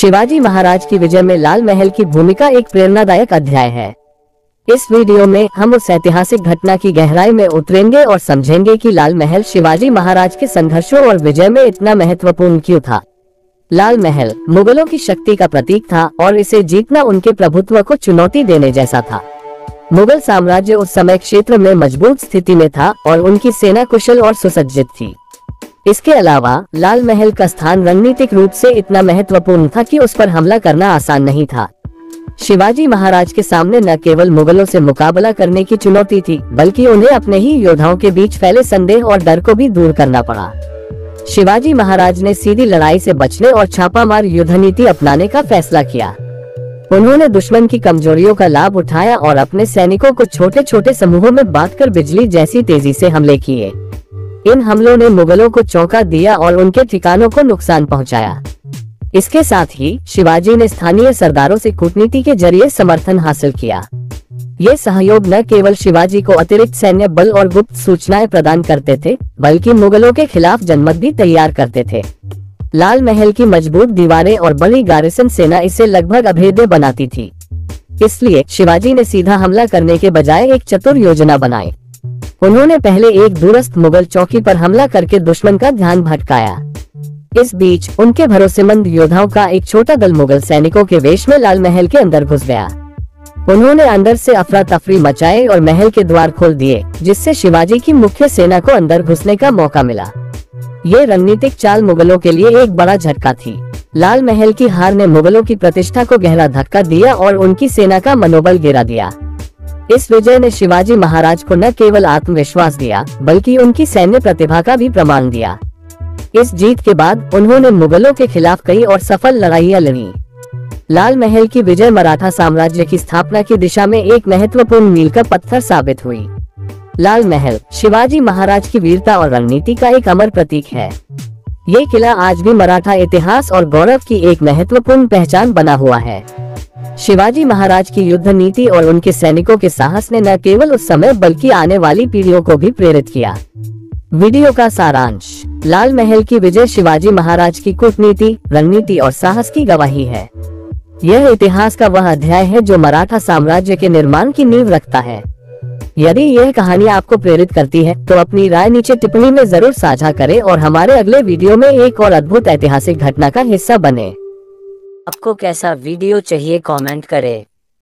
शिवाजी महाराज की विजय में लाल महल की भूमिका एक प्रेरणादायक अध्याय है। इस वीडियो में हम उस ऐतिहासिक घटना की गहराई में उतरेंगे और समझेंगे कि लाल महल शिवाजी महाराज के संघर्षों और विजय में इतना महत्वपूर्ण क्यों था। लाल महल मुगलों की शक्ति का प्रतीक था और इसे जीतना उनके प्रभुत्व को चुनौती देने जैसा था। मुगल साम्राज्य उस समय क्षेत्र में मजबूत स्थिति में था और उनकी सेना कुशल और सुसज्जित थी। इसके अलावा लाल महल का स्थान रणनीतिक रूप से इतना महत्वपूर्ण था कि उस पर हमला करना आसान नहीं था। शिवाजी महाराज के सामने न केवल मुगलों से मुकाबला करने की चुनौती थी, बल्कि उन्हें अपने ही योद्धाओं के बीच फैले संदेह और डर को भी दूर करना पड़ा। शिवाजी महाराज ने सीधी लड़ाई से बचने और छापामार युद्ध नीति अपनाने का फैसला किया। उन्होंने दुश्मन की कमजोरियों का लाभ उठाया और अपने सैनिकों को छोटे छोटे समूहों में बांटकर बिजली जैसी तेजी से हमले किए। इन हमलों ने मुगलों को चौंका दिया और उनके ठिकानों को नुकसान पहुंचाया। इसके साथ ही शिवाजी ने स्थानीय सरदारों से कूटनीति के जरिए समर्थन हासिल किया। ये सहयोग न केवल शिवाजी को अतिरिक्त सैन्य बल और गुप्त सूचनाएं प्रदान करते थे, बल्कि मुगलों के खिलाफ जनमत भी तैयार करते थे। लाल महल की मजबूत दीवारें और बड़ी गार्रिसन सेना इसे लगभग अभेद्य बनाती थी। इसलिए शिवाजी ने सीधा हमला करने के बजाय एक चतुर योजना बनाई। उन्होंने पहले एक दूरस्थ मुगल चौकी पर हमला करके दुश्मन का ध्यान भटकाया। इस बीच उनके भरोसेमंद योद्धाओं का एक छोटा दल मुगल सैनिकों के वेश में लाल महल के अंदर घुस गया। उन्होंने अंदर से अफरा तफरी मचाई और महल के द्वार खोल दिए, जिससे शिवाजी की मुख्य सेना को अंदर घुसने का मौका मिला। ये रणनीतिक चाल मुगलों के लिए एक बड़ा झटका थी। लाल महल की हार ने मुगलों की प्रतिष्ठा को गहरा धक्का दिया और उनकी सेना का मनोबल गिरा दिया। इस विजय ने शिवाजी महाराज को न केवल आत्मविश्वास दिया, बल्कि उनकी सैन्य प्रतिभा का भी प्रमाण दिया। इस जीत के बाद उन्होंने मुगलों के खिलाफ कई और सफल लड़ाइयां लड़ी। लाल महल की विजय मराठा साम्राज्य की स्थापना की दिशा में एक महत्वपूर्ण मील का पत्थर साबित हुई। लाल महल शिवाजी महाराज की वीरता और रणनीति का एक अमर प्रतीक है। ये किला आज भी मराठा इतिहास और गौरव की एक महत्वपूर्ण पहचान बना हुआ है। शिवाजी महाराज की युद्ध नीति और उनके सैनिकों के साहस ने न केवल उस समय बल्कि आने वाली पीढ़ियों को भी प्रेरित किया। वीडियो का सारांश: लाल महल की विजय शिवाजी महाराज की कूटनीति, रणनीति और साहस की गवाही है। यह इतिहास का वह अध्याय है जो मराठा साम्राज्य के निर्माण की नींव रखता है। यदि यह कहानी आपको प्रेरित करती है तो अपनी राय नीचे टिप्पणी में जरूर साझा करें और हमारे अगले वीडियो में एक और अद्भुत ऐतिहासिक घटना का हिस्सा बने। आपको कैसा वीडियो चाहिए कमेंट करें।